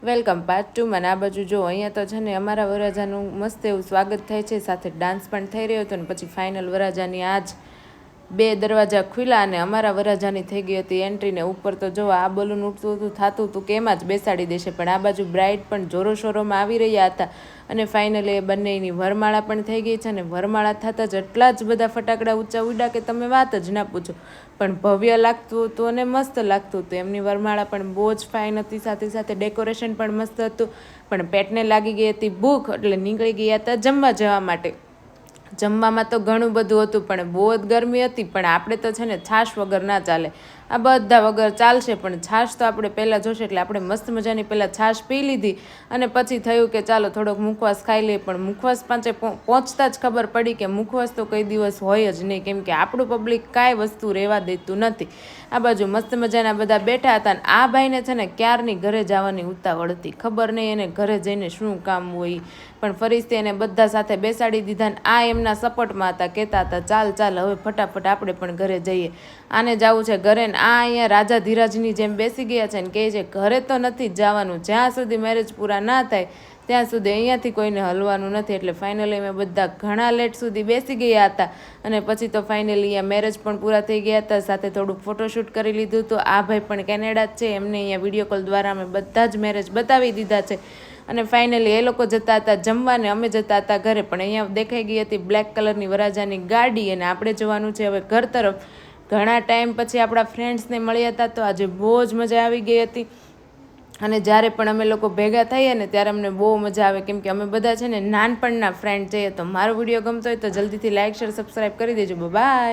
Welcome part 2 માં આ બાજુ જો અહીંયા તો છે ને અમારા વરરાજાનું મસ્ત એવું સ્વાગત થાય છે, સાથે ડાન્સ પણ થઈ રહ્યો હતો. અને પછી ફાઇનલ વરરાજાની આજ 2 દરવાજા ખુલ્યા અને અમારા વરરાજાની થઈ ગઈ હતી એન્ટ્રી. ને ઉપર તો જો આ બલૂન ઉઠતું હતું, થતું હતું કે એમાં જ બેસાડી દેશે, પણ આ બાજુ બ્રાઇડ પણ જોરો શોરોમાં આવી રહ્યા હતા. અને ફાઇનલી એ બંનેની વરમાળા પણ થઈ ગઈ છે. અને વરમાળા થતાં જ એટલા જ બધા ફટાકડા ઊંચા ઉડ્યા કે તમે વાત જ ના પૂછો. પણ ભવ્ય લાગતું હતું અને મસ્ત લાગતું હતું. એમની વરમાળા પણ બહુ જ ફાઇન હતી, સાથે સાથે ડેકોરેશન પણ મસ્ત હતું. પણ પેટને લાગી ગઈ હતી ભૂખ, એટલે નીકળી ગયા હતા જમવા જવા માટે. જમવામાં તો ઘણું બધું હતું, પણ બહુ જ ગરમી હતી. પણ આપણે તો છે ને છાશ વગર ના ચાલે, આ બધા વગર ચાલશે, પણ છાશ તો આપણે પહેલાં જોશે. એટલે આપણે મસ્ત મજાની પહેલાં છાશ પી લીધી અને પછી થયું કે ચાલો થોડોક મુખવાસ ખાઈ લઈએ. પણ મુખવાસ પાંચે પહોંચતા જ ખબર પડી કે મુખવાસ તો કોઈ દિવસ હોય જ નહીં, કેમ કે આપણું પબ્લિક કાંઈ વસ્તુ રહેવા દેતું નથી. આ બાજુ મસ્ત મજાના બધા બેઠા હતા. અને આ ભાઈને છે ને ક્યારની ઘરે જવાની ઉતાવળ હતી, ખબર નહીં એને ઘરે જઈને શું કામ હોય. પણ ફરીથી એને બધા સાથે બેસાડી દીધા. ને આ એમના સપોર્ટમાં હતા, કહેતા હતા ચાલ ચાલ હવે ફટાફટ આપણે પણ ઘરે જઈએ, આને જવું છે ઘરે. ને આ અહીંયા રાજા ધીરાજની જેમ બેસી ગયા છે ને કહે છે ઘરે તો નથી જ જવાનું, જ્યાં સુધી મેરેજ પૂરા ના થાય ત્યાં સુધી અહીંયાથી કોઈને હલવાનું નથી. એટલે ફાઇનલી અમે બધા ઘણા લેટ સુધી બેસી ગયા હતા. અને પછી તો ફાઇનલી અહીંયા મેરેજ પણ પૂરા થઈ ગયા હતા, સાથે થોડુંક ફોટોશૂટ કરી લીધું. તો આ ભાઈ પણ કેનેડા જ છે, એમને અહીંયા વિડીયો કોલ દ્વારા અમે બધા જ મેરેજ બતાવી દીધા છે. અને ફાઇનલી એ લોકો જતા હતા જમવાને, અમે જતા હતા ઘરે. પણ અહીંયા દેખાઈ ગઈ હતી બ્લેક કલરની વરરાજાની ગાડી અને આપણે જવાનું છે હવે ઘર તરફ. ઘણા ટાઈમ પછી આપણા ફ્રેન્ડ્સને મળ્યા હતા, તો આજે બહુ જ મજા આવી ગઈ હતી. અને જ્યારે પણ અમે લોકો ભેગા થઈએ ને ત્યારે અમને બહુ મજા આવે, કેમ કે અમે બધા છે ને નાનપણના ફ્રેન્ડ છીએ. તો મારો વિડીયો ગમતો હોય તો જલ્દીથી લાઇક શેર સબસ્ક્રાઈબ કરી દેજો. બાય.